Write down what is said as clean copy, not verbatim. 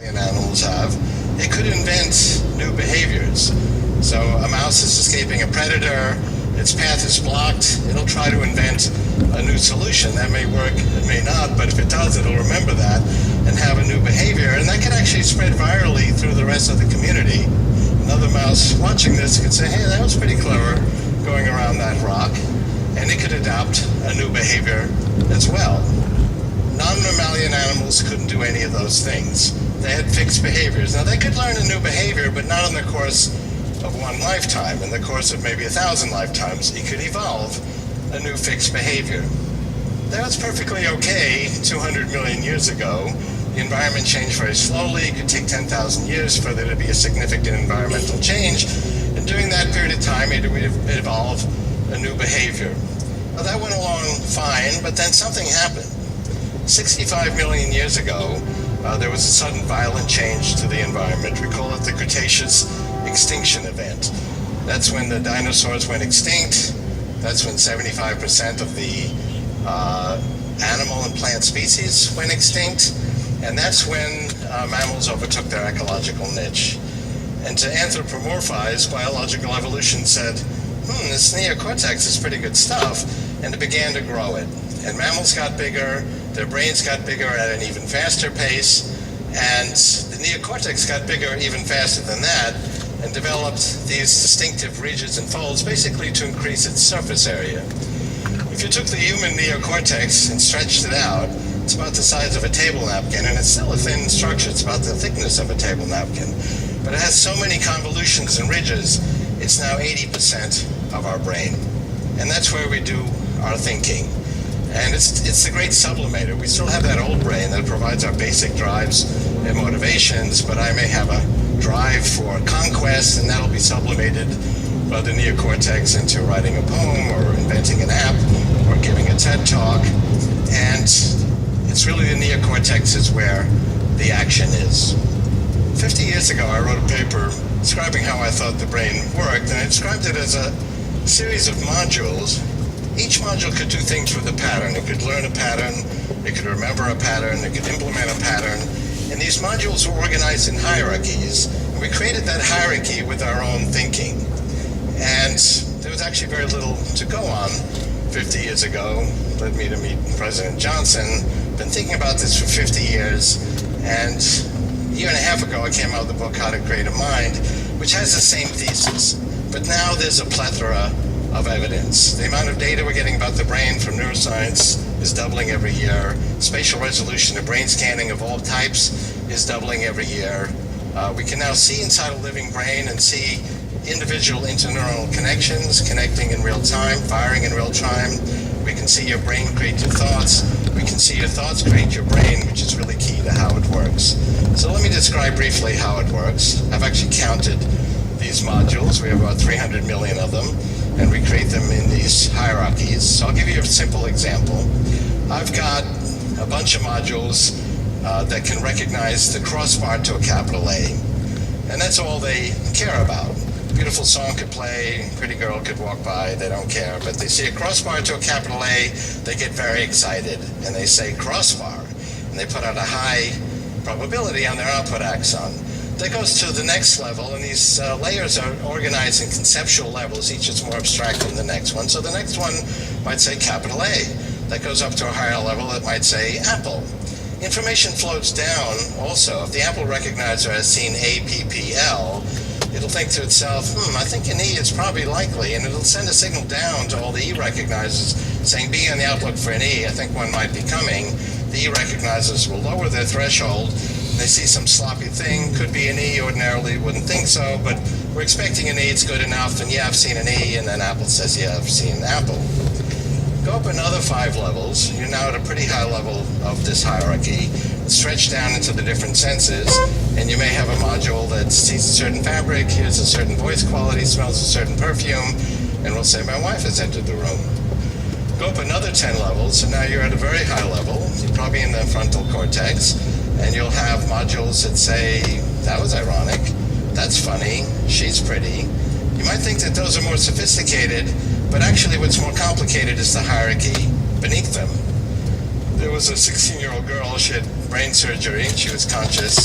animals have, it could invent new behaviors. So a mouse is escaping a predator, its path is blocked, it'll try to invent a new solution. That may work, it may not, but if it does, it'll remember that and have a new behavior, and that can actually spread virally through the rest of the community. Another mouse watching this could say, hey, that was pretty clever going around that rock, and it could adopt a new behavior as well. Non-mammalian animals couldn't do any of those things. They had fixed behaviors. Now, they could learn a new behavior, but not in the course of one lifetime. In the course of maybe 1,000 lifetimes, it could evolve a new fixed behavior. That was perfectly okay 200 million years ago. The environment changed very slowly. It could take 10,000 years for there to be a significant environmental change. And during that period of time, it would evolve a new behavior. Well, that went along fine, but then something happened. 65 million years ago, there was a sudden violent change to the environment. We call it the Cretaceous extinction event. That's when the dinosaurs went extinct. That's when 75% of the animal and plant species went extinct. And that's when mammals overtook their ecological niche. And to anthropomorphize, biological evolution said, this neocortex is pretty good stuff, and it began to grow it. And mammals got bigger, their brains got bigger at an even faster pace, and the neocortex got bigger even faster than that, and developed these distinctive ridges and folds, basically to increase its surface area. If you took the human neocortex and stretched it out, it's about the size of a table napkin, and it's still a thin structure. It's about the thickness of a table napkin. But it has so many convolutions and ridges, it's now 80% of our brain. And that's where we do our thinking. And it's the great sublimator. We still have that old brain that provides our basic drives and motivations, but I may have a drive for conquest, and that'll be sublimated by the neocortex into writing a poem or inventing an app or giving a TED Talk. And it's really the neocortex is where the action is. 50 years ago, I wrote a paper describing how I thought the brain worked, and I described it as a series of modules. Each module could do things with a pattern. It could learn a pattern, it could remember a pattern, it could implement a pattern. And these modules were organized in hierarchies. And we created that hierarchy with our own thinking. And there was actually very little to go on 50 years ago. Led me to meet President Johnson. Been thinking about this for 50 years. And a year and a half ago, I came out with the book, How to Create a Mind, which has the same thesis. But now there's a plethora of evidence. The amount of data we're getting about the brain from neuroscience is doubling every year. Spatial resolution of brain scanning of all types is doubling every year. We can now see inside a living brain and see individual interneuronal connections connecting in real time, firing in real time. We can see your brain create your thoughts. We can see your thoughts create your brain, which is really key to how it works. So let me describe briefly how it works. I've actually counted these modules. We have about 300 million of them, and we create them in these hierarchies. So I'll give you a simple example. I've got a bunch of modules that can recognize the crossbar to a capital A. And that's all they care about. Beautiful song could play, pretty girl could walk by, they don't care. But they see a crossbar to a capital A, they get very excited, and they say crossbar. And they put out a high probability on their output axon. That goes to the next level, and these layers are organized in conceptual levels. Each is more abstract than the next one. So the next one might say capital A. That goes up to a higher level, it might say apple. Information floats down also. If the apple recognizer has seen APPL, it'll think to itself, I think an E is probably likely, and it'll send a signal down to all the E recognizers saying, be on the outlook for an E, I think one might be coming. The E recognizers will lower their threshold. They see some sloppy thing, could be an E, ordinarily wouldn't think so, but we're expecting an E, it's good enough, and yeah, I've seen an E, and then Apple says, yeah, I've seen Apple. Go up another 5 levels, you're now at a pretty high level of this hierarchy. Stretch down into the different senses, and you may have a module that sees a certain fabric, hears a certain voice quality, smells a certain perfume, and will say, my wife has entered the room. Go up another 10 levels, and now you're at a very high level. You're probably in the frontal cortex, and you'll have modules that say, that was ironic, that's funny, she's pretty. You might think that those are more sophisticated, but actually what's more complicated is the hierarchy beneath them. There was a 16-year-old girl, she had brain surgery, and she was conscious.